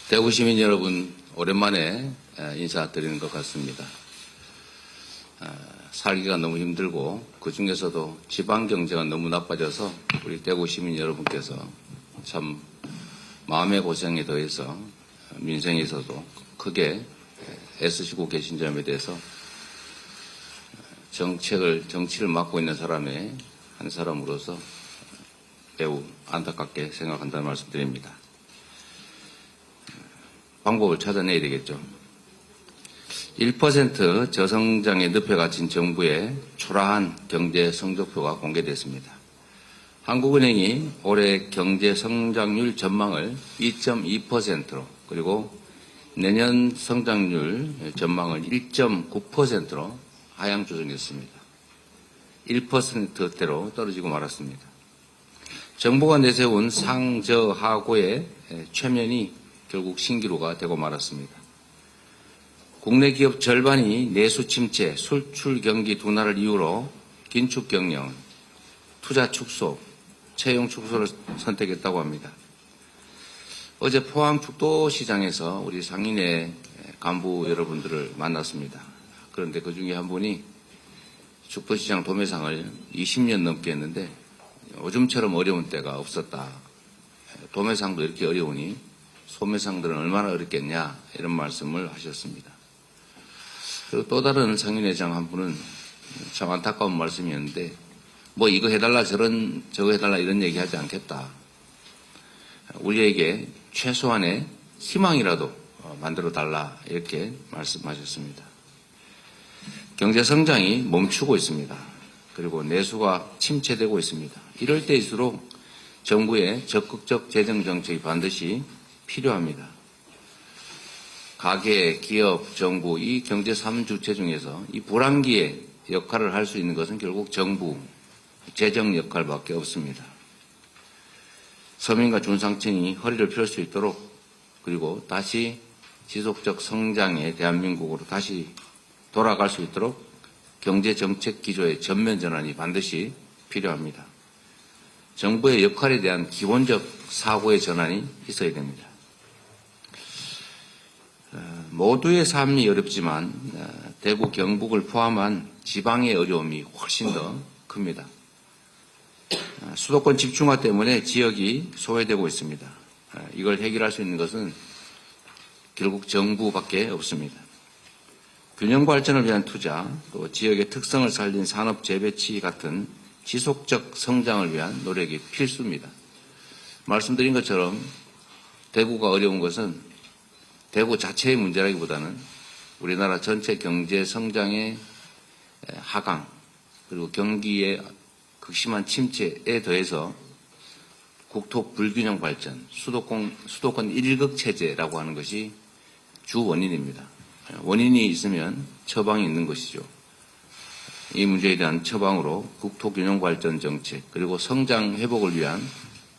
대구 시민 여러분, 오랜만에 인사드리는 것 같습니다. 살기가 너무 힘들고 그 중에서도 지방 경제가 너무 나빠져서 우리 대구 시민 여러분께서 참 마음의 고생에 더해서 민생에서도 크게 애쓰시고 계신 점에 대해서 정치를 맡고 있는 사람의 한 사람으로서 매우 안타깝게 생각한다는 말씀드립니다. 방법을 찾아내야 되겠죠. 1% 저성장의 늪에 갇힌 정부의 초라한 경제 성적표가 공개됐습니다. 한국은행이 올해 경제 성장률 전망을 2.2%로 그리고 내년 성장률 전망을 1.9%로 하향 조정했습니다. 1%대로 떨어지고 말았습니다. 정부가 내세운 상저하고의 최면이 결국 신기루가 되고 말았습니다. 국내 기업 절반이 내수 침체, 수출 경기 둔화를 이유로 긴축 경영, 투자 축소, 채용 축소를 선택했다고 합니다. 어제 포항 죽도시장에서 우리 상인회 간부 여러분들을 만났습니다. 그런데 그 중에 한 분이 죽도시장 도매상을 20년 넘게 했는데 요즘처럼 어려운 때가 없었다. 도매상도 이렇게 어려우니 소매상들은 얼마나 어렵겠냐 이런 말씀을 하셨습니다. 그리고 또 다른 상인회장 한 분은 참 안타까운 말씀이었는데 뭐 이거 해달라 저거 해달라 이런 얘기하지 않겠다. 우리에게 최소한의 희망이라도 만들어달라 이렇게 말씀하셨습니다. 경제 성장이 멈추고 있습니다. 그리고 내수가 침체되고 있습니다. 이럴 때일수록 정부의 적극적 재정 정책이 반드시 필요합니다. 가계, 기업, 정부 이 경제 3주체 중에서 이 불황기에 역할을 할 수 있는 것은 결국 정부, 재정 역할밖에 없습니다. 서민과 중상층이 허리를 펼 수 있도록 그리고 다시 지속적 성장의 대한민국으로 다시 돌아갈 수 있도록 경제정책 기조의 전면 전환이 반드시 필요합니다. 정부의 역할에 대한 기본적 사고의 전환이 있어야 됩니다. 모두의 삶이 어렵지만 대구, 경북을 포함한 지방의 어려움이 훨씬 더 큽니다. 수도권 집중화 때문에 지역이 소외되고 있습니다. 이걸 해결할 수 있는 것은 결국 정부밖에 없습니다. 균형 발전을 위한 투자, 또 지역의 특성을 살린 산업 재배치 같은 지속적 성장을 위한 노력이 필수입니다. 말씀드린 것처럼 대구가 어려운 것은 대구 자체의 문제라기보다는 우리나라 전체 경제 성장의 하강 그리고 경기의 극심한 침체에 더해서 국토 불균형 발전, 수도권 일극 체제라고 하는 것이 주 원인입니다. 원인이 있으면 처방이 있는 것이죠. 이 문제에 대한 처방으로 국토 균형 발전 정책 그리고 성장 회복을 위한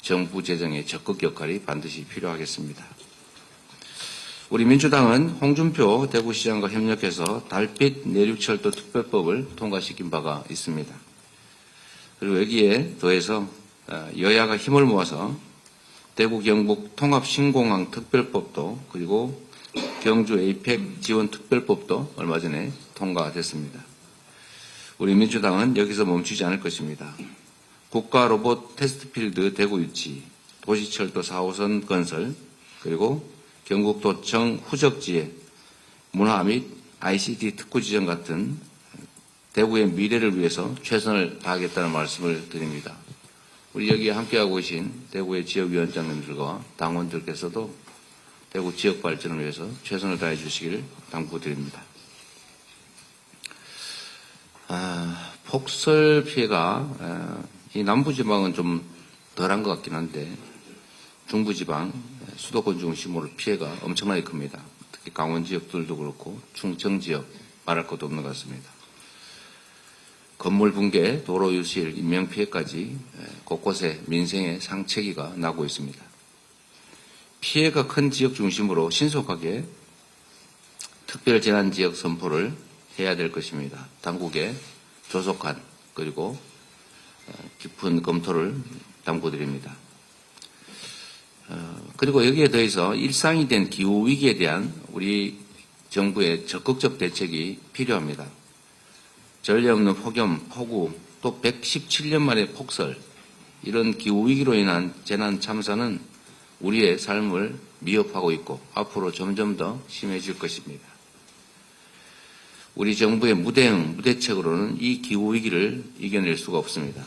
정부 재정의 적극 역할이 반드시 필요하겠습니다. 우리 민주당은 홍준표 대구시장과 협력해서 달빛 내륙철도 특별법을 통과시킨 바가 있습니다. 그리고 여기에 더해서 여야가 힘을 모아서 대구 경북 통합신공항 특별법도 그리고 경주 에이펙 지원 특별법도 얼마 전에 통과됐습니다. 우리 민주당은 여기서 멈추지 않을 것입니다. 국가 로봇 테스트필드 대구 유치, 도시철도 4호선 건설, 그리고 경북도청 후적지에 문화 및 ICT 특구 지정 같은 대구의 미래를 위해서 최선을 다하겠다는 말씀을 드립니다. 우리 여기에 함께하고 계신 대구의 지역위원장님들과 당원들께서도 대구 지역 발전을 위해서 최선을 다해 주시기를 당부드립니다. 폭설 피해가 이 남부지방은 좀 덜한 것 같긴 한데 중부지방, 수도권 중심으로 피해가 엄청나게 큽니다. 특히 강원 지역들도 그렇고 충청 지역 말할 것도 없는 것 같습니다. 건물 붕괴, 도로 유실, 인명피해까지 곳곳에 민생의 상체기가 나고 있습니다. 피해가 큰 지역 중심으로 신속하게 특별재난지역 선포를 해야 될 것입니다. 당국의 조속한 그리고 깊은 검토를 당부드립니다. 그리고 여기에 더해서 일상이 된 기후위기에 대한 우리 정부의 적극적 대책이 필요합니다. 전례 없는 폭염, 폭우, 또 117년 만의 폭설, 이런 기후위기로 인한 재난 참사는 우리의 삶을 위협하고 있고 앞으로 점점 더 심해질 것입니다. 우리 정부의 무대응, 무대책으로는 이 기후위기를 이겨낼 수가 없습니다.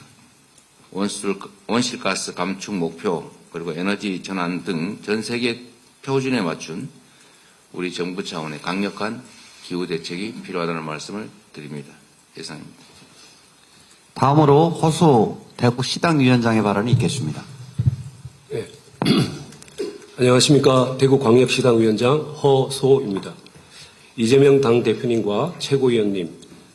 온실가스 감축 목표, 그리고 에너지 전환 등 전 세계 표준에 맞춘 우리 정부 차원의 강력한 기후대책이 필요하다는 말씀을 드립니다. 이상입니다. 다음으로 호수 대구시당위원장의 발언이 있겠습니다. 네. 안녕하십니까. 대구광역시당위원장 허소입니다. 이재명 당대표님과 최고위원님,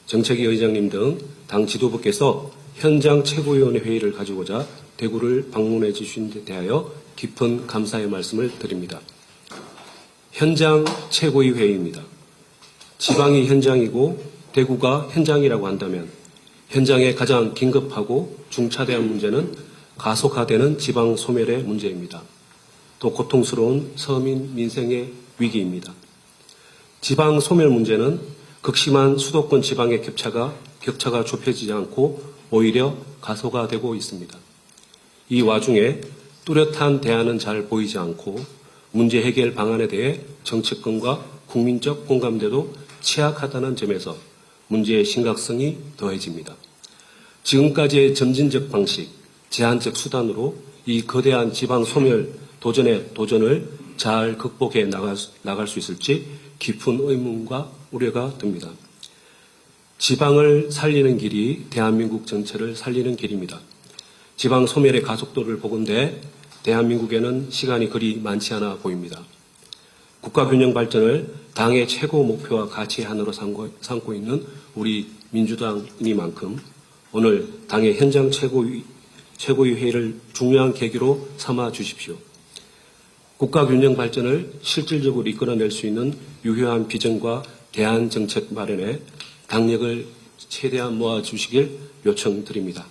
정책위 의장님 등 당 지도부께서 현장 최고위원회 회의를 가지고자 대구를 방문해 주신 데 대하여 깊은 감사의 말씀을 드립니다. 현장 최고위 회의입니다. 지방이 현장이고 대구가 현장이라고 한다면 현장에 가장 긴급하고 중차대한 문제는 가속화되는 지방 소멸의 문제입니다. 또 고통스러운 서민 민생의 위기입니다. 지방 소멸 문제는 극심한 수도권 지방의 격차가 좁혀지지 않고 오히려 가속화되고 있습니다. 이 와중에 뚜렷한 대안은 잘 보이지 않고 문제 해결 방안에 대해 정치권과 국민적 공감대도 취약하다는 점에서 문제의 심각성이 더해집니다. 지금까지의 점진적 방식, 제한적 수단으로 이 거대한 지방 소멸 도전을 잘 극복해 나갈 수 있을지 깊은 의문과 우려가 듭니다. 지방을 살리는 길이 대한민국 전체를 살리는 길입니다. 지방 소멸의 가속도를 보건대 대한민국에는 시간이 그리 많지 않아 보입니다. 국가균형 발전을 당의 최고 목표와 가치의 하나로 삼고 있는 우리 민주당이니만큼 오늘 당의 현장 최고위 회의를 중요한 계기로 삼아 주십시오. 국가균형 발전을 실질적으로 이끌어낼 수 있는 유효한 비전과 대안 정책 마련에 당력을 최대한 모아주시길 요청드립니다.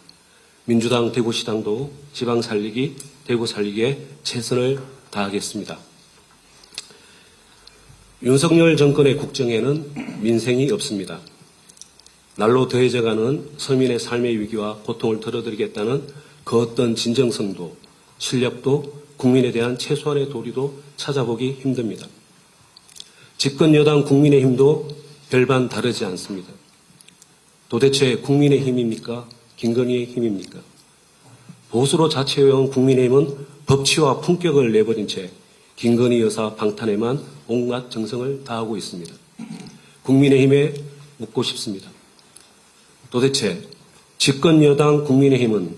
민주당 대구시당도 지방 살리기, 대구 살리기에 최선을 다하겠습니다. 윤석열 정권의 국정에는 민생이 없습니다. 날로 더해져가는 서민의 삶의 위기와 고통을 덜어드리겠다는 그 어떤 진정성도 실력도 국민에 대한 최소한의 도리도 찾아보기 힘듭니다. 집권 여당 국민의힘도 별반 다르지 않습니다. 도대체 국민의힘입니까? 김건희의 힘입니까? 보수로 자처해온 국민의힘은 법치와 품격을 내버린 채 김건희 여사 방탄에만 온갖 정성을 다하고 있습니다. 국민의힘에 묻고 싶습니다. 도대체 집권 여당 국민의힘은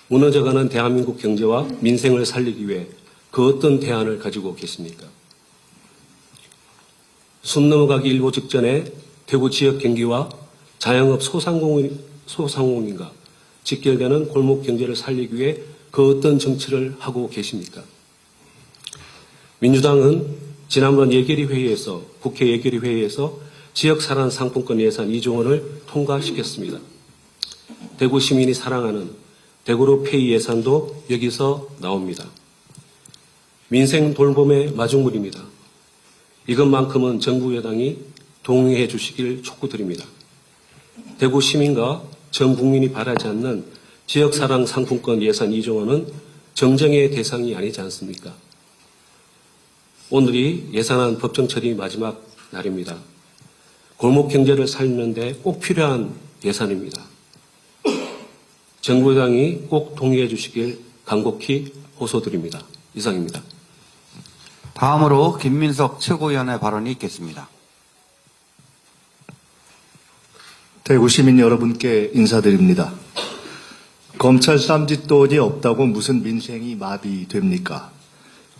무너져가는 대한민국 경제와 민생을 살리기 위해 그 어떤 대안을 가지고 계십니까? 숨 넘어가기 일보 직전에 대구 지역 경기와 자영업 소상공인과 직결되는 골목 경제를 살리기 위해 그 어떤 정치를 하고 계십니까? 민주당은 지난번 예결위 회의에서 국회 예결위 회의에서 지역 살안 상품권 예산 2조 원을 통과시켰습니다. 대구 시민이 사랑하는 대구로 페이 예산도 여기서 나옵니다. 민생 돌봄의 마중물입니다. 이것만큼은 정부 여당이 동의해 주시길 촉구드립니다. 대구 시민과 전 국민이 바라지 않는 지역사랑 상품권 예산 2조 원은 정쟁의 대상이 아니지 않습니까? 오늘이 예산안 법정 처리 마지막 날입니다. 골목 경제를 살리는데 꼭 필요한 예산입니다. 정부 여당이 꼭 동의해 주시길 간곡히 호소드립니다. 이상입니다. 다음으로 김민석 최고위원의 발언이 있겠습니다. 대구 시민 여러분께 인사드립니다. 검찰 쌈짓돈이 없다고 무슨 민생이 마비됩니까?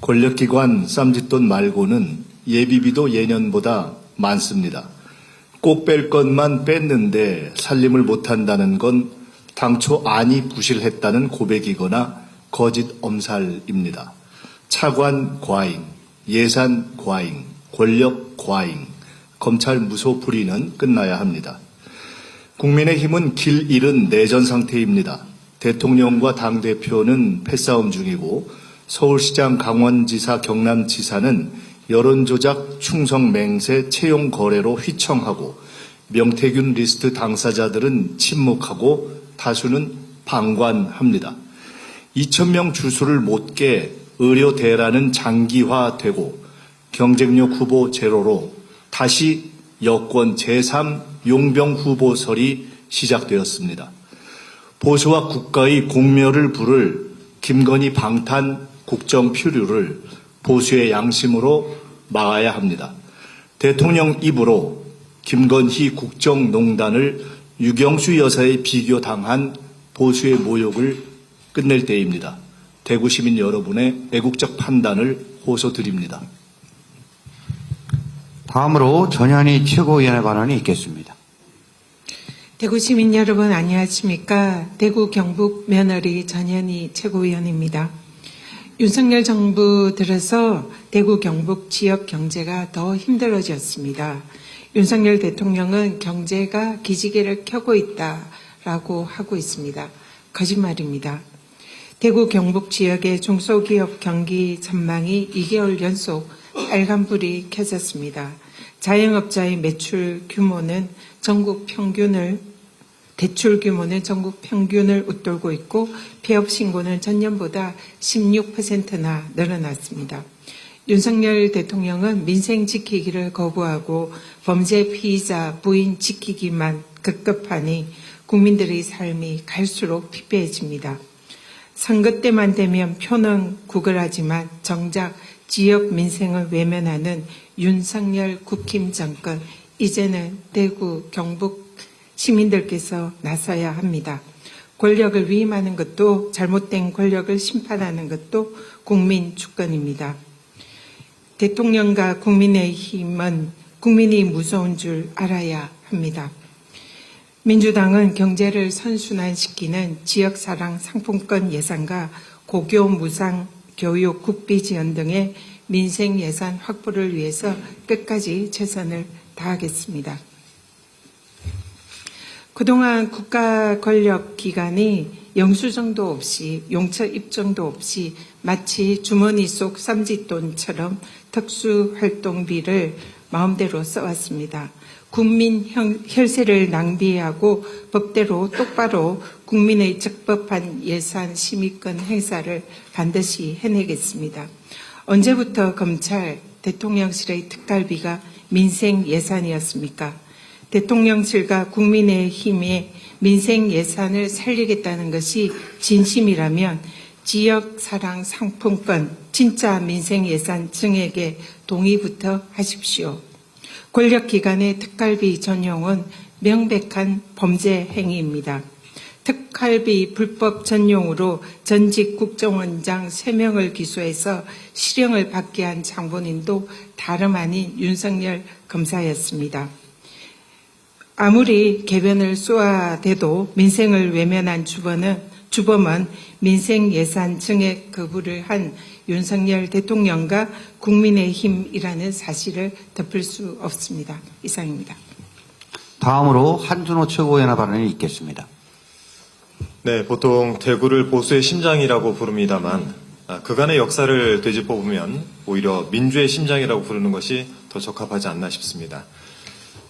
권력기관 쌈짓돈 말고는 예비비도 예년보다 많습니다. 꼭 뺄 것만 뺐는데 살림을 못한다는 건 당초 안이 부실했다는 고백이거나 거짓 엄살입니다. 차관 과잉, 예산 과잉, 권력 과잉, 검찰 무소 불의는 끝나야 합니다. 국민의힘은 길 잃은 내전 상태입니다. 대통령과 당대표는 패싸움 중이고 서울시장, 강원지사, 경남지사는 여론조작, 충성 맹세, 채용 거래로 휘청하고 명태균 리스트 당사자들은 침묵하고 다수는 방관합니다. 2,000명 주수를 못 깨 의료 대란은 장기화되고 경쟁력 후보 제로로 다시 여권 제3 용병 후보설이 시작되었습니다. 보수와 국가의 공멸을 부를 김건희 방탄 국정 표류를 보수의 양심으로 막아야 합니다. 대통령 입으로 김건희 국정농단을 유경수 여사에 비교당한 보수의 모욕을 끝낼 때입니다. 대구 시민 여러분의 애국적 판단을 호소드립니다. 다음으로 전현희 최고위원의 발언이 있겠습니다. 대구 시민 여러분 안녕하십니까? 대구 경북 며느리 전현희 최고위원입니다. 윤석열 정부 들어서 대구 경북 지역 경제가 더 힘들어졌습니다. 윤석열 대통령은 경제가 기지개를 켜고 있다라고 하고 있습니다. 거짓말입니다. 대구 경북 지역의 중소기업 경기 전망이 2개월 연속 빨간불이 켜졌습니다. 자영업자의 매출 규모는 대출 규모는 전국 평균을 웃돌고 있고 폐업 신고는 전년보다 16%나 늘어났습니다. 윤석열 대통령은 민생 지키기를 거부하고 범죄 피의자 부인 지키기만 급급하니 국민들의 삶이 갈수록 피폐해집니다. 선거 때만 되면 표는 구걸하지만 정작 지역 민생을 외면하는 윤석열 국힘 정권, 이제는 대구, 경북 시민들께서 나서야 합니다. 권력을 위임하는 것도 잘못된 권력을 심판하는 것도 국민 주권입니다. 대통령과 국민의힘은 국민이 무서운 줄 알아야 합니다. 민주당은 경제를 선순환시키는 지역사랑 상품권 예산과 고교 무상 교육 국비 지원 등의 민생 예산 확보를 위해서 끝까지 최선을 다하겠습니다. 그동안 국가 권력 기관이 영수증도 없이 용처 입증도 없이 마치 주머니 속 쌈짓돈처럼 특수활동비를 마음대로 써왔습니다. 국민 혈세를 낭비하고 법대로 똑바로 국민의 적법한 예산 심의권 행사를 반드시 해내겠습니다. 언제부터 검찰, 대통령실의 특갈비가 민생 예산이었습니까? 대통령실과 국민의힘의 민생 예산을 살리겠다는 것이 진심이라면 지역사랑 상품권, 진짜 민생 예산 증액에 동의부터 하십시오. 권력기관의 특갈비 전용은 명백한 범죄 행위입니다. 특갈비 불법 전용으로 전직 국정원장 3명을 기소해서 실형을 받게 한 장본인도 다름 아닌 윤석열 검사였습니다. 아무리 개변을 쏘아대도 민생을 외면한 주범은 민생 예산 증액 거부를 한 윤석열 대통령과 국민의힘이라는 사실을 덮을 수 없습니다. 이상입니다. 다음으로 한준호 최고위원의 발언이 있겠습니다. 네, 보통 대구를 보수의 심장이라고 부릅니다만 그간의 역사를 되짚어보면 오히려 민주의 심장이라고 부르는 것이 더 적합하지 않나 싶습니다.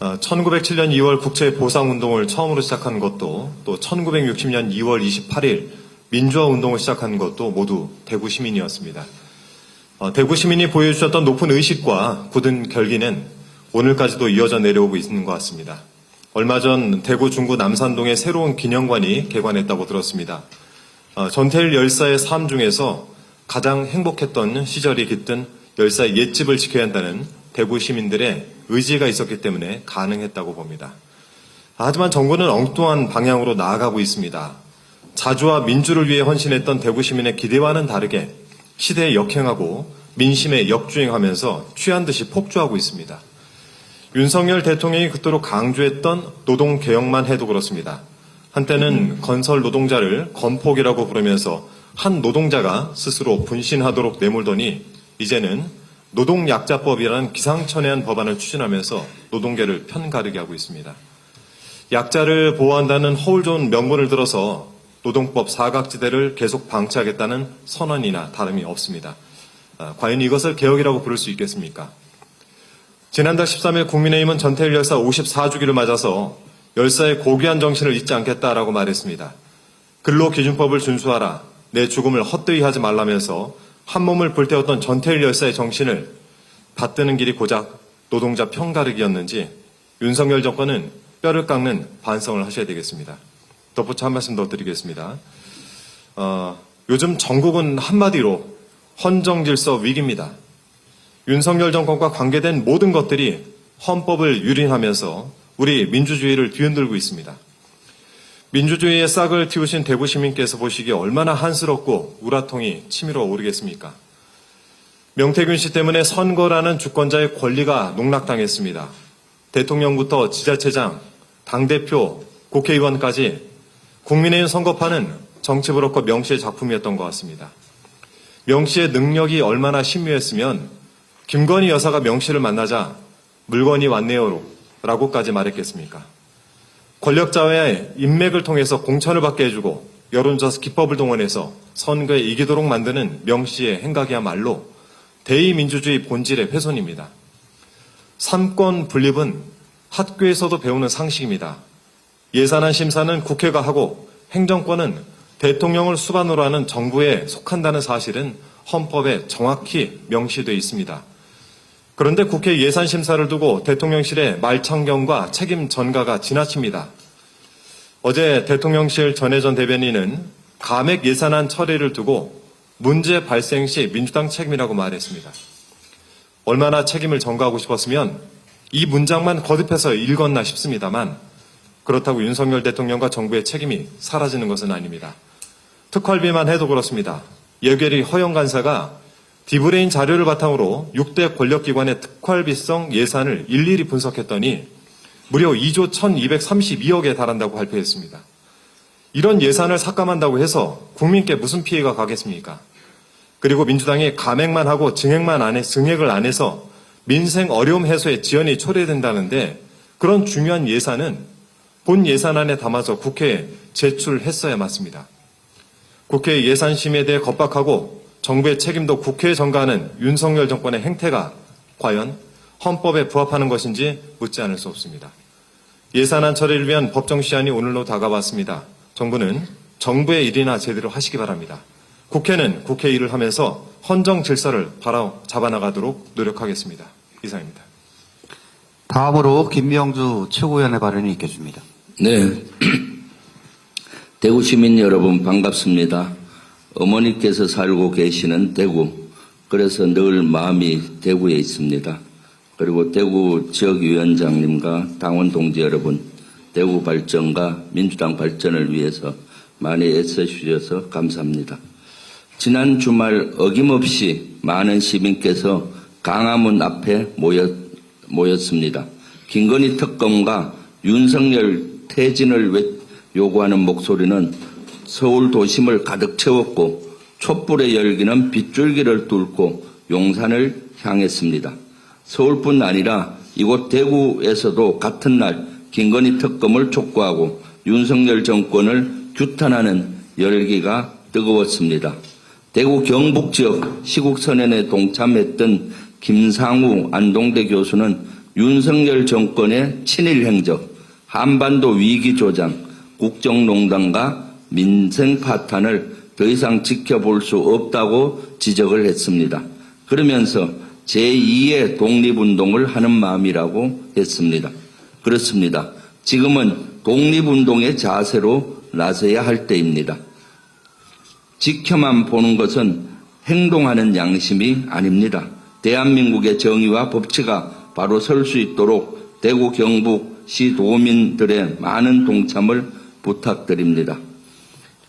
1907년 2월 국채보상운동을 처음으로 시작한 것도 또 1960년 2월 28일 민주화 운동을 시작한 것도 모두 대구 시민이었습니다. 대구 시민이 보여주셨던 높은 의식과 굳은 결기는 오늘까지도 이어져 내려오고 있는 것 같습니다. 얼마 전 대구 중구 남산동에 새로운 기념관이 개관했다고 들었습니다. 전태일 열사의 삶 중에서 가장 행복했던 시절이 깃든 열사의 옛집을 지켜야 한다는 대구 시민들의 의지가 있었기 때문에 가능했다고 봅니다. 하지만 정부는 엉뚱한 방향으로 나아가고 있습니다. 자주와 민주를 위해 헌신했던 대구 시민의 기대와는 다르게 시대에 역행하고 민심에 역주행하면서 취한 듯이 폭주하고 있습니다. 윤석열 대통령이 그토록 강조했던 노동개혁만 해도 그렇습니다. 한때는 건설 노동자를 건폭이라고 부르면서 한 노동자가 스스로 분신하도록 내몰더니 이제는 노동약자법이라는 기상천외한 법안을 추진하면서 노동계를 편가르게 하고 있습니다. 약자를 보호한다는 허울 좋은 명분을 들어서 노동법 사각지대를 계속 방치하겠다는 선언이나 다름이 없습니다. 과연 이것을 개혁이라고 부를 수 있겠습니까? 지난달 13일 국민의힘은 전태일 열사 54주기를 맞아서 열사의 고귀한 정신을 잊지 않겠다라고 말했습니다. 근로기준법을 준수하라, 내 죽음을 헛되이 하지 말라면서 한 몸을 불태웠던 전태일 열사의 정신을 받드는 길이 고작 노동자 편가르기였는지 윤석열 정권은 뼈를 깎는 반성을 하셔야 되겠습니다. 덧붙여 한 말씀 더 드리겠습니다. 요즘 전국은 한마디로 헌정질서 위기입니다. 윤석열 정권과 관계된 모든 것들이 헌법을 유린하면서 우리 민주주의를 뒤흔들고 있습니다. 민주주의의 싹을 틔우신 대구 시민께서 보시기에 얼마나 한스럽고 우라통이 치밀어 오르겠습니까? 명태균 씨 때문에 선거라는 주권자의 권리가 농락당했습니다. 대통령부터 지자체장, 당대표, 국회의원까지 국민의힘 선거판은 정치 브로커 명 씨의 작품이었던 것 같습니다. 명 씨의 능력이 얼마나 신묘했으면 김건희 여사가 명 씨를 만나자 물건이 왔네요 라고까지 말했겠습니까? 권력자와의 인맥을 통해서 공천을 받게 해주고 여론조사 기법을 동원해서 선거에 이기도록 만드는 명 씨의 행각이야말로 대의민주주의 본질의 훼손입니다. 삼권 분립은 학교에서도 배우는 상식입니다. 예산안 심사는 국회가 하고 행정권은 대통령을 수반으로 하는 정부에 속한다는 사실은 헌법에 정확히 명시되어 있습니다. 그런데 국회 예산 심사를 두고 대통령실의 말창경과 책임 전가가 지나칩니다. 어제 대통령실 전혜전 대변인은 감액 예산안 처리를 두고 문제 발생 시 민주당 책임이라고 말했습니다. 얼마나 책임을 전가하고 싶었으면 이 문장만 거듭해서 읽었나 싶습니다만 그렇다고 윤석열 대통령과 정부의 책임이 사라지는 것은 아닙니다. 특활비만 해도 그렇습니다. 예결위 허영 간사가 디브레인 자료를 바탕으로 6대 권력기관의 특활비성 예산을 일일이 분석했더니 무려 2조 1232억에 달한다고 발표했습니다. 이런 예산을 삭감한다고 해서 국민께 무슨 피해가 가겠습니까? 그리고 민주당이 감액만 하고 증액을 안 해서 민생 어려움 해소에 지연이 초래된다는데 그런 중요한 예산은 본 예산안에 담아서 국회에 제출했어야 맞습니다. 국회 예산심의에 대해 겁박하고 정부의 책임도 국회에 전가하는 윤석열 정권의 행태가 과연 헌법에 부합하는 것인지 묻지 않을 수 없습니다. 예산안 처리를 위한 법정 시한이 오늘로 다가왔습니다. 정부는 정부의 일이나 제대로 하시기 바랍니다. 국회는 국회 일을 하면서 헌정 질서를 바로 잡아나가도록 노력하겠습니다. 이상입니다. 다음으로 김명주 최고위원의 발언이 있겠습니다. 네. 대구 시민 여러분 반갑습니다. 어머니께서 살고 계시는 대구, 그래서 늘 마음이 대구에 있습니다. 그리고 대구 지역위원장님과 당원 동지 여러분, 대구 발전과 민주당 발전을 위해서 많이 애써주셔서 감사합니다. 지난 주말 어김없이 많은 시민께서 강화문 앞에 모였습니다. 김건희 특검과 윤석열 퇴진을 요구하는 목소리는 서울 도심을 가득 채웠고 촛불의 열기는 빗줄기를 뚫고 용산을 향했습니다. 서울뿐 아니라 이곳 대구에서도 같은 날 김건희 특검을 촉구하고 윤석열 정권을 규탄하는 열기가 뜨거웠습니다. 대구 경북 지역 시국선언에 동참했던 김상우 안동대 교수는 윤석열 정권의 친일 행적, 한반도 위기 조장, 국정농단과 민생 파탄을 더 이상 지켜볼 수 없다고 지적을 했습니다. 그러면서 제2의 독립운동을 하는 마음이라고 했습니다. 그렇습니다. 지금은 독립운동의 자세로 나서야 할 때입니다. 지켜만 보는 것은 행동하는 양심이 아닙니다. 대한민국의 정의와 법치가 바로 설 수 있도록 대구 경북 시 도민들의 많은 동참을 부탁드립니다.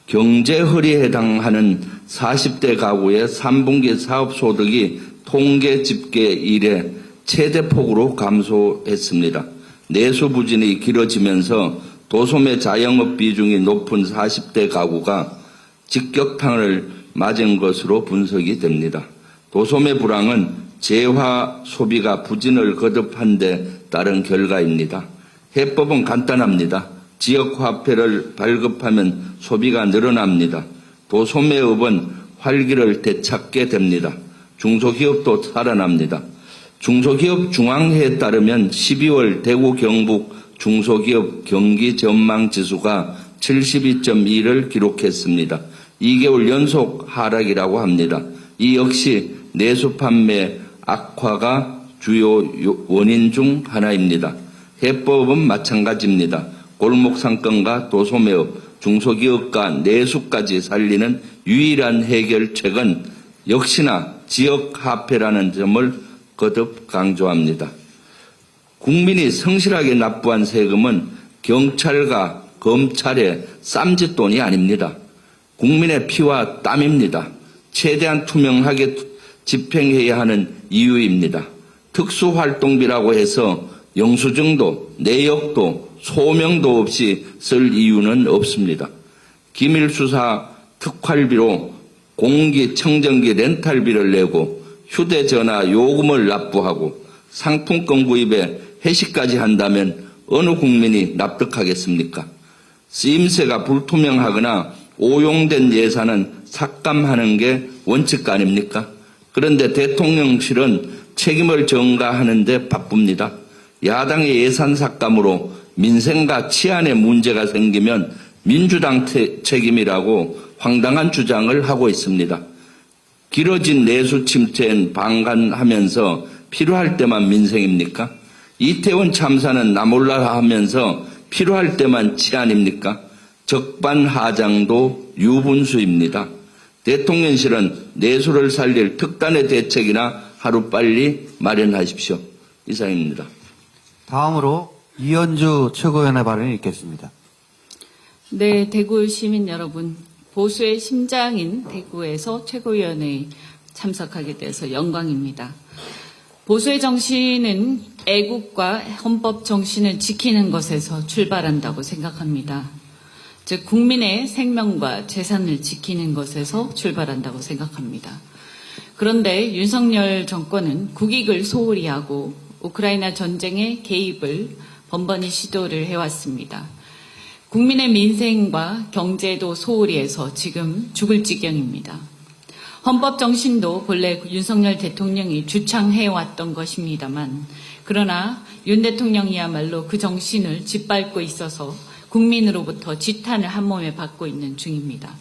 경제허리에 해당하는 40대 가구의 3분기 사업소득이 통계 집계 이래 최대폭으로 감소했습니다. 내수 부진이 길어지면서 도소매 자영업 비중이 높은 40대 가구가 직격탄을 맞은 것으로 분석이 됩니다. 도소매 불황은 재화 소비가 부진을 거듭한 데 따른 결과입니다. 해법은 간단합니다. 지역화폐를 발급하면 소비가 늘어납니다. 도소매업은 활기를 되찾게 됩니다. 중소기업도 살아납니다. 중소기업 중앙회에 따르면 12월 대구 경북 중소기업 경기 전망 지수가 72.2를 기록했습니다. 2개월 연속 하락이라고 합니다. 이 역시 내수 판매 악화가 주요 원인 중 하나입니다. 해법은 마찬가지입니다. 골목 상권과 도소매업, 중소기업과 내수까지 살리는 유일한 해결책은 역시나 지역화폐라는 점을 거듭 강조합니다. 국민이 성실하게 납부한 세금은 경찰과 검찰의 쌈짓돈이 아닙니다. 국민의 피와 땀입니다. 최대한 투명하게 집행해야 하는 이유입니다. 특수활동비라고 해서 영수증도 내역도 소명도 없이 쓸 이유는 없습니다. 기밀수사 특활비로 공기청정기 렌탈비를 내고 휴대전화 요금을 납부하고 상품권 구입에 회식까지 한다면 어느 국민이 납득하겠습니까? 쓰임새가 불투명하거나 오용된 예산은 삭감하는 게 원칙 아닙니까? 그런데 대통령실은 책임을 전가하는 데 바쁩니다. 야당의 예산 삭감으로 민생과 치안에 문제가 생기면 민주당 책임이라고 황당한 주장을 하고 있습니다. 길어진 내수 침체엔 방관하면서 필요할 때만 민생입니까? 이태원 참사는 나몰라라 하면서 필요할 때만 치안입니까? 적반하장도 유분수입니다. 대통령실은 내수를 살릴 특단의 대책이나 하루빨리 마련하십시오. 이상입니다. 다음으로 이현주 최고위원의 발언이 있겠습니다. 네, 대구 시민 여러분, 보수의 심장인 대구에서 최고위원회에 참석하게 돼서 영광입니다. 보수의 정신은 애국과 헌법 정신을 지키는 것에서 출발한다고 생각합니다. 즉 국민의 생명과 재산을 지키는 것에서 출발한다고 생각합니다. 그런데 윤석열 정권은 국익을 소홀히 하고 우크라이나 전쟁에 개입을 번번이 시도를 해왔습니다. 국민의 민생과 경제도 소홀히 해서 지금 죽을 지경입니다. 헌법 정신도 본래 윤석열 대통령이 주창해왔던 것입니다만 그러나 윤 대통령이야말로 그 정신을 짓밟고 있어서 국민으로부터 지탄을 한몸에 받고 있는 중입니다.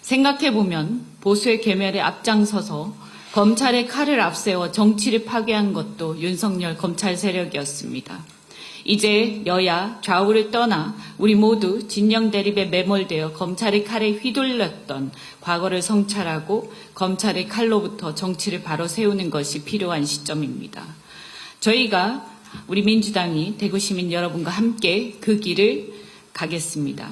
생각해보면 보수의 괴멸에 앞장서서 검찰의 칼을 앞세워 정치를 파괴한 것도 윤석열 검찰 세력이었습니다. 이제 여야 좌우를 떠나 우리 모두 진영 대립에 매몰되어 검찰의 칼에 휘둘렸던 과거를 성찰하고 검찰의 칼로부터 정치를 바로 세우는 것이 필요한 시점입니다. 저희가 우리 민주당이 대구 시민 여러분과 함께 그 길을 가겠습니다.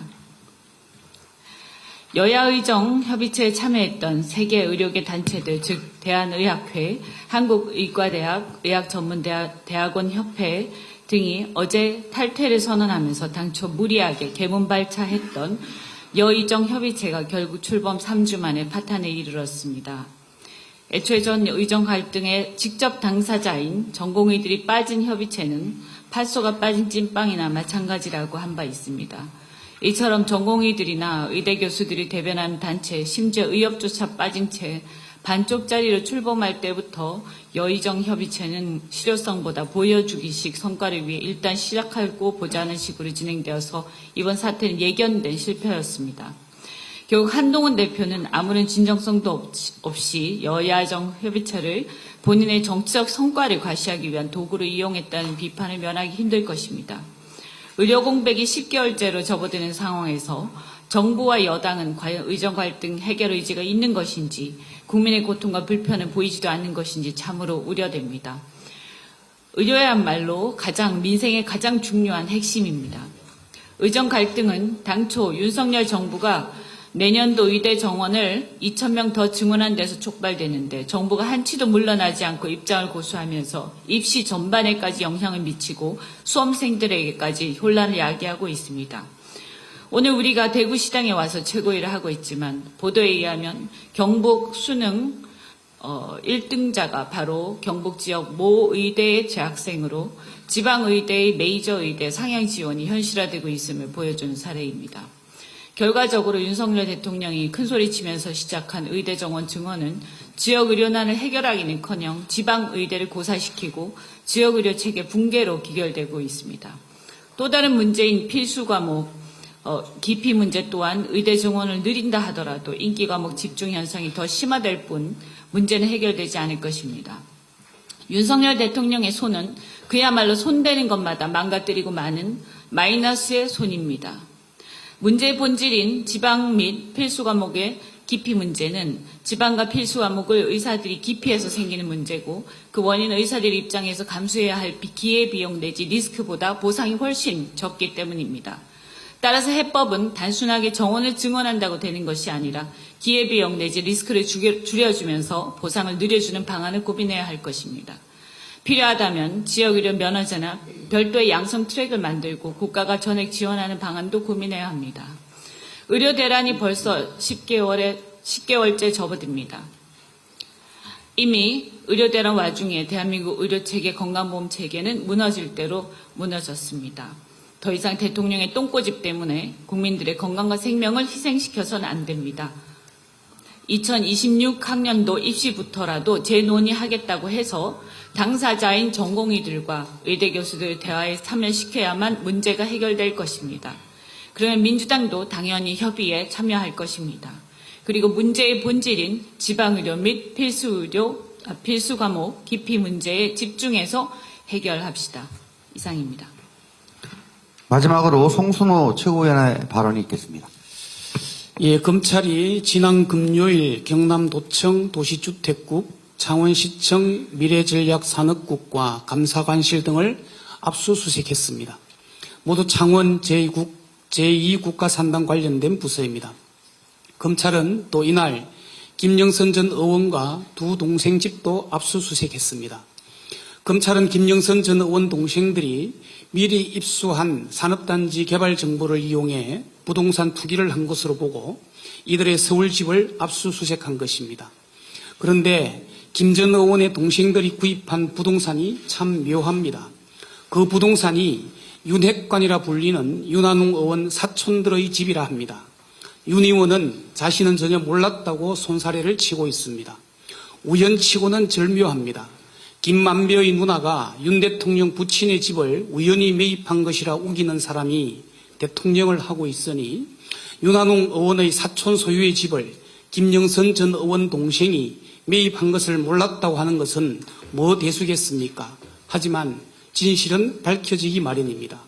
여야의정 협의체에 참여했던 세계 의료계 단체들, 즉 대한의학회, 한국의과대학, 의학전문대학원 협회 등이 어제 탈퇴를 선언하면서 당초 무리하게 개문발차했던 여의정 협의체가 결국 출범 3주 만에 파탄에 이르렀습니다. 애초에 전 의정 갈등의 직접 당사자인 전공의들이 빠진 협의체는 팥소가 빠진 찐빵이나 마찬가지라고 한 바 있습니다. 이처럼 전공의들이나 의대 교수들이 대변하는 단체, 심지어 의협조차 빠진 채 반쪽짜리로 출범할 때부터 여의정 협의체는 실효성보다 보여주기식 성과를 위해 일단 시작하고 보자는 식으로 진행되어서 이번 사태는 예견된 실패였습니다. 결국 한동훈 대표는 아무런 진정성도 없이 여야정 협의체를 본인의 정치적 성과를 과시하기 위한 도구로 이용했다는 비판을 면하기 힘들 것입니다. 의료 공백이 10개월째로 접어드는 상황에서 정부와 여당은 과연 의정 갈등 해결 의지가 있는 것인지 국민의 고통과 불편은 보이지도 않는 것인지 참으로 우려됩니다. 의료야말로 민생의 가장 중요한 핵심입니다. 의정 갈등은 당초 윤석열 정부가 내년도 의대 정원을 2,000명 더 증원한 데서 촉발되는데 정부가 한치도 물러나지 않고 입장을 고수하면서 입시 전반에까지 영향을 미치고 수험생들에게까지 혼란을 야기하고 있습니다. 오늘 우리가 대구시당에 와서 최고위를 하고 있지만 보도에 의하면 경북 수능 1등자가 바로 경북 지역 모 의대의 재학생으로 지방의대의 메이저 의대 상향 지원이 현실화되고 있음을 보여주는 사례입니다. 결과적으로 윤석열 대통령이 큰소리치면서 시작한 의대 정원 증원은 지역 의료난을 해결하기는커녕 지방 의대를 고사시키고 지역 의료 체계 붕괴로 기결되고 있습니다. 또 다른 문제인 필수 과목 기피 문제 또한 의대 정원을 느린다 하더라도 인기 과목 집중 현상이 더 심화될 뿐 문제는 해결되지 않을 것입니다. 윤석열 대통령의 손은 그야말로 손대는 것마다 망가뜨리고 마는 마이너스의 손입니다. 문제의 본질인 지방 및 필수 과목의 기피 문제는 지방과 필수 과목을 의사들이 기피해서 생기는 문제고 그 원인은 의사들 입장에서 감수해야 할 기회비용 내지 리스크보다 보상이 훨씬 적기 때문입니다. 따라서 해법은 단순하게 정원을 증원한다고 되는 것이 아니라 기회비용 내지 리스크를 줄여주면서 보상을 늘려주는 방안을 고민해야 할 것입니다. 필요하다면 지역의료 면허제나 별도의 양성 트랙을 만들고 국가가 전액 지원하는 방안도 고민해야 합니다. 의료 대란이 벌써 10개월째 접어듭니다. 이미 의료 대란 와중에 대한민국 의료체계 건강보험 체계는 무너질 대로 무너졌습니다. 더 이상 대통령의 똥꼬집 때문에 국민들의 건강과 생명을 희생시켜서는 안 됩니다. 2026학년도 입시부터라도 재논의하겠다고 해서 당사자인 전공의들과 의대 교수들 대화에 참여시켜야만 문제가 해결될 것입니다. 그러면 민주당도 당연히 협의에 참여할 것입니다. 그리고 문제의 본질인 지방의료 및 필수 과목 기피 문제에 집중해서 해결합시다. 이상입니다. 마지막으로 송순호 최고위원의 발언이 있겠습니다. 예, 검찰이 지난 금요일 경남도청 도시주택국, 창원시청 미래전략산업국과 감사관실 등을 압수수색했습니다. 모두 창원 제2국가산당 관련된 부서입니다. 검찰은 또 이날 김영선 전 의원과 두 동생 집도 압수수색했습니다. 검찰은 김영선 전 의원 동생들이 미리 입수한 산업단지 개발 정보를 이용해 부동산 투기를 한 것으로 보고 이들의 서울집을 압수수색한 것입니다. 그런데 김 전 의원의 동생들이 구입한 부동산이 참 묘합니다. 그 부동산이 윤핵관이라 불리는 윤한웅 의원 사촌들의 집이라 합니다. 윤 의원은 자신은 전혀 몰랐다고 손사래를 치고 있습니다. 우연치고는 절묘합니다. 김만배의 누나가 윤 대통령 부친의 집을 우연히 매입한 것이라 우기는 사람이 대통령을 하고 있으니 윤한웅 의원의 사촌 소유의 집을 김영선 전 의원 동생이 매입한 것을 몰랐다고 하는 것은 뭐 대수겠습니까? 하지만 진실은 밝혀지기 마련입니다.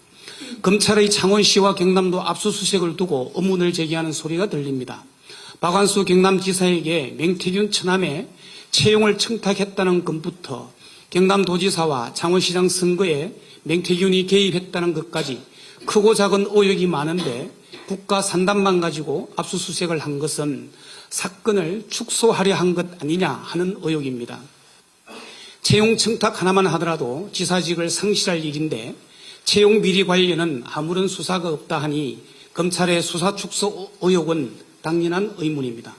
검찰의 창원시와 경남도 압수수색을 두고 의문을 제기하는 소리가 들립니다. 박완수 경남지사에게 맹태균 처남의 채용을 청탁했다는 것부터 경남도지사와 창원시장 선거에 맹태균이 개입했다는 것까지 크고 작은 의혹이 많은데 국가 산단만 가지고 압수수색을 한 것은 사건을 축소하려 한 것 아니냐 하는 의혹입니다. 채용 청탁 하나만 하더라도 지사직을 상실할 일인데 채용 비리 관련은 아무런 수사가 없다 하니 검찰의 수사 축소 의혹은 당연한 의문입니다.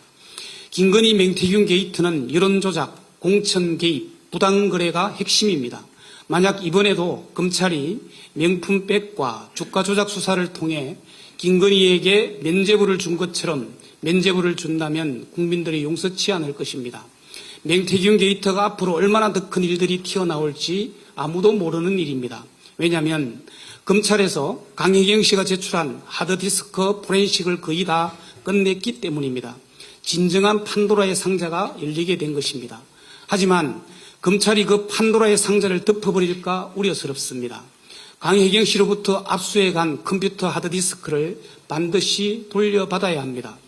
김건희 맹태균 게이트는 여론조작, 공천 개입, 부당거래가 핵심입니다. 만약 이번에도 검찰이 명품백과 주가조작 수사를 통해 김건희에게 면죄부를 준 것처럼 면죄부를 준다면 국민들이 용서치 않을 것입니다. 맹태균 게이트가 앞으로 얼마나 더 큰 일들이 튀어나올지 아무도 모르는 일입니다. 왜냐하면 검찰에서 강혜경 씨가 제출한 하드디스크 포렌식을 거의 다 끝냈기 때문입니다. 진정한 판도라의 상자가 열리게 된 것입니다. 하지만 검찰이 그 판도라의 상자를 덮어버릴까 우려스럽습니다. 강혜경 씨로부터 압수해간 컴퓨터 하드디스크를 반드시 돌려받아야 합니다.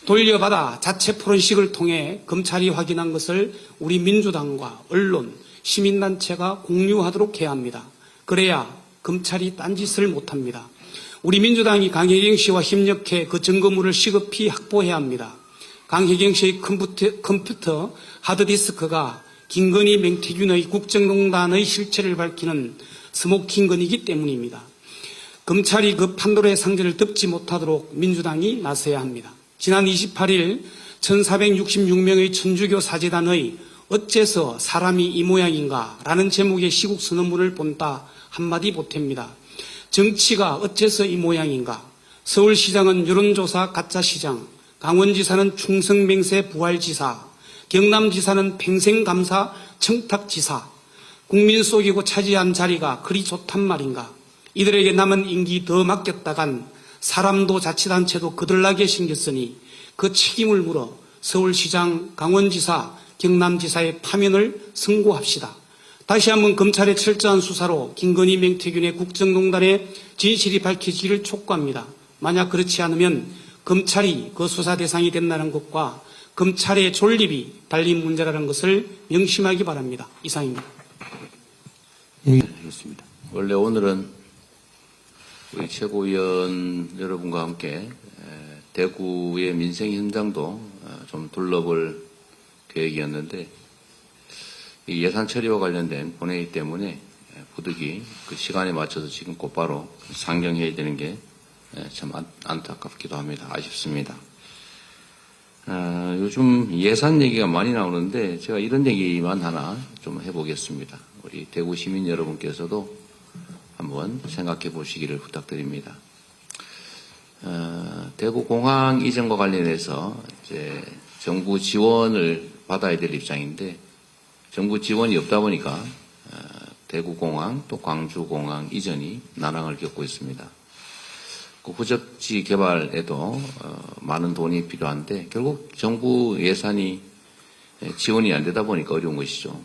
돌려받아 자체 포렌식을 통해 검찰이 확인한 것을 우리 민주당과 언론, 시민단체가 공유하도록 해야 합니다. 그래야 검찰이 딴짓을 못합니다. 우리 민주당이 강혜경 씨와 협력해 그 증거물을 시급히 확보해야 합니다. 강혜경 씨의 컴퓨터 하드디스크가 김건희 맹태균의 국정농단의 실체를 밝히는 스모킹건이기 때문입니다. 검찰이 그 판도라의 상자를 덮지 못하도록 민주당이 나서야 합니다. 지난 28일 1466명의 천주교 사제단의 어째서 사람이 이 모양인가 라는 제목의 시국 선언문을 본다 한마디 보탭니다. 정치가 어째서 이 모양인가? 서울시장은 여론조사 가짜시장, 강원지사는 충성맹세 부활지사, 경남지사는 평생감사 청탁지사, 국민 속이고 차지한 자리가 그리 좋단 말인가? 이들에게 남은 임기 더 맡겼다간 사람도 자치단체도 거들나게 생겼으니 그 책임을 물어 서울시장, 강원지사, 경남지사의 파면을 선고합시다. 다시 한번 검찰의 철저한 수사로 김건희, 명태균의 국정농단의 진실이 밝혀지기를 촉구합니다. 만약 그렇지 않으면 검찰이 그 수사 대상이 된다는 것과 검찰의 존립이 달린 문제라는 것을 명심하기 바랍니다. 이상입니다. 알겠습니다. 원래 오늘은 우리 최고위원 여러분과 함께 대구의 민생 현장도 좀 둘러볼 계획이었는데 이 예산 처리와 관련된 본회의 때문에 부득이 그 시간에 맞춰서 지금 곧바로 상정해야 되는 게 참 안타깝기도 합니다. 아쉽습니다. 요즘 예산 얘기가 많이 나오는데 제가 이런 얘기만 하나 좀 해보겠습니다. 우리 대구 시민 여러분께서도 한번 생각해 보시기를 부탁드립니다. 대구 공항 이전과 관련해서 이제 정부 지원을 받아야 될 입장인데 정부 지원이 없다 보니까 대구 공항 또 광주 공항 이전이 난항을 겪고 있습니다. 그 후적지 개발에도 많은 돈이 필요한데 결국 정부 예산이 지원이 안 되다 보니까 어려운 것이죠.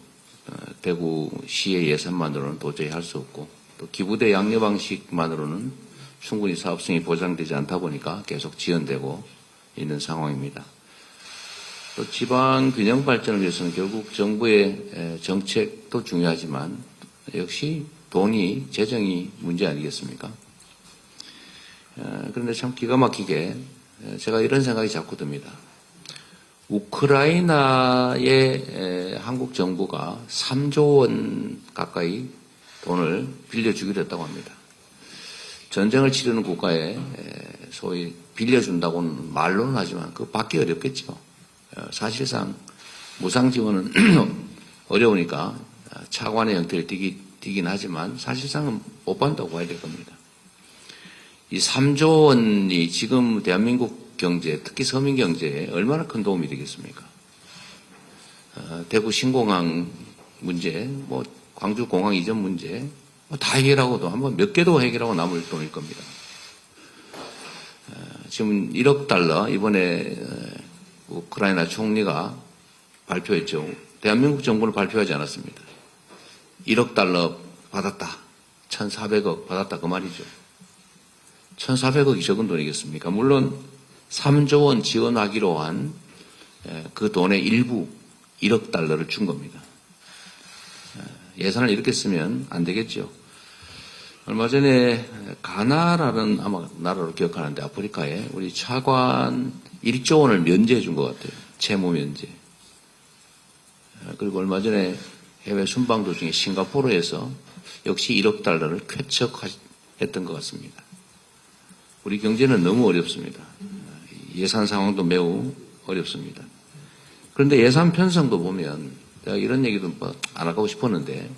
대구시의 예산만으로는 도저히 할 수 없고 또 기부대 양려 방식만으로는 충분히 사업성이 보장되지 않다 보니까 계속 지연되고 있는 상황입니다. 또 지방 균형 발전을 위해서는 결국 정부의 정책도 중요하지만 역시 돈이 재정이 문제 아니겠습니까? 그런데 참 기가 막히게 제가 이런 생각이 자꾸 듭니다. 우크라이나의 한국 정부가 3조 원 가까이 돈을 빌려주기로 했다고 합니다. 전쟁을 치르는 국가에 소위 빌려준다고는 말로는 하지만 그거 받기 어렵겠죠. 사실상 무상 지원은 어려우니까 차관의 형태를 띠긴 하지만 사실상은 못 받는다고 봐야 될 겁니다. 이 3조 원이 지금 대한민국 경제, 특히 서민 경제에 얼마나 큰 도움이 되겠습니까? 대구 신공항 문제, 뭐 광주 공항 이전 문제, 다 해결하고도 한번 몇 개도 해결하고 남을 돈일 겁니다. 지금 1억 달러 이번에 우크라이나 총리가 발표했죠. 대한민국 정부는 발표하지 않았습니다. 1억 달러 받았다. 1,400억 받았다 그 말이죠. 1,400억이 적은 돈이겠습니까? 물론 3조 원 지원하기로 한 그 돈의 일부 1억 달러를 준 겁니다. 예산을 이렇게 쓰면 안 되겠죠. 얼마 전에 가나라는 아마 나라로 기억하는데 아프리카에 우리 차관 1조 원을 면제해 준 것 같아요. 채무 면제. 그리고 얼마 전에 해외 순방 도중에 싱가포르에서 역시 1억 달러를 쾌척했던 것 같습니다. 우리 경제는 너무 어렵습니다. 예산 상황도 매우 어렵습니다. 그런데 예산 편성도 보면 제가 이런 얘기도 안 하고 싶었는데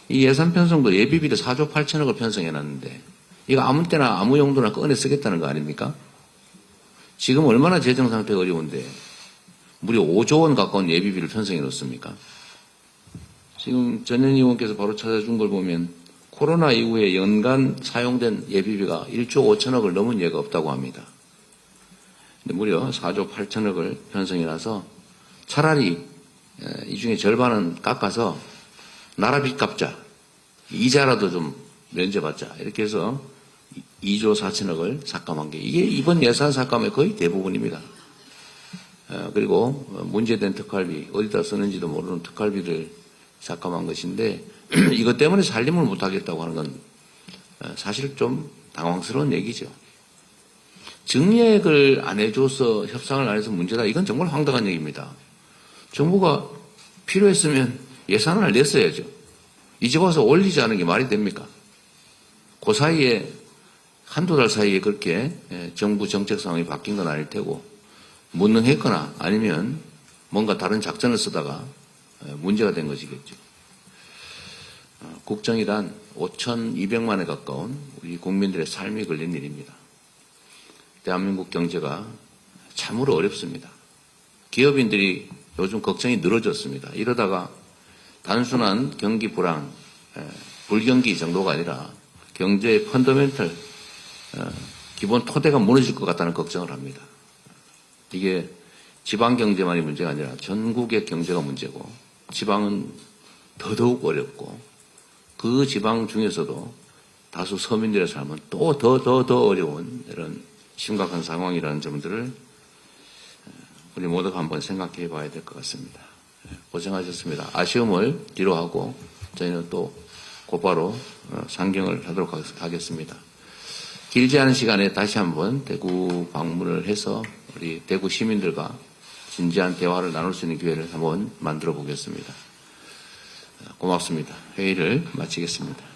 이 예산 편성도 예비비를 4조 8천억을 편성해놨는데 이거 아무 때나 아무 용도나 꺼내 쓰겠다는 거 아닙니까? 지금 얼마나 재정 상태가 어려운데 무려 5조 원 가까운 예비비를 편성해 놓습니까? 지금 전현희 의원께서 바로 찾아준 걸 보면 코로나 이후에 연간 사용된 예비비가 1조 5천억을 넘은 예가 없다고 합니다. 근데 무려 4조 8천억을 편성해놔서 차라리 이 중에 절반은 깎아서 나라 빚 갚자. 이자라도 좀 면제받자. 이렇게 해서 2조 4천억을 삭감한 게 이게 이번 예산 삭감의 거의 대부분입니다. 그리고 문제된 특활비, 어디다 쓰는지도 모르는 특활비를 삭감한 것인데 이것 때문에 살림을 못하겠다고 하는 건 사실 좀 당황스러운 얘기죠. 증액을 안 해줘서 협상을 안 해서 문제다. 이건 정말 황당한 얘기입니다. 정부가 필요했으면 예산을 냈어야죠. 이제 와서 올리지 않은 게 말이 됩니까? 그 사이에 한두 달 사이에 그렇게 정부 정책 상황이 바뀐 건 아닐 테고 무능했거나 아니면 뭔가 다른 작전을 쓰다가 문제가 된 것이겠죠. 국정이란 5,200만에 가까운 우리 국민들의 삶이 걸린 일입니다. 대한민국 경제가 참으로 어렵습니다. 기업인들이 요즘 걱정이 늘어졌습니다. 이러다가 단순한 경기 불황, 불경기 정도가 아니라 경제의 펀더멘털, 기본 토대가 무너질 것 같다는 걱정을 합니다. 이게 지방 경제만이 문제가 아니라 전국의 경제가 문제고 지방은 더더욱 어렵고 그 지방 중에서도 다수 서민들의 삶은 또 더 어려운 이런 심각한 상황이라는 점들을 우리 모두가 한번 생각해 봐야 될 것 같습니다. 고생하셨습니다. 아쉬움을 뒤로하고 저희는 또 곧바로 상경을 하도록 하겠습니다. 길지 않은 시간에 다시 한번 대구 방문을 해서 우리 대구 시민들과 진지한 대화를 나눌 수 있는 기회를 한번 만들어 보겠습니다. 고맙습니다. 회의를 마치겠습니다.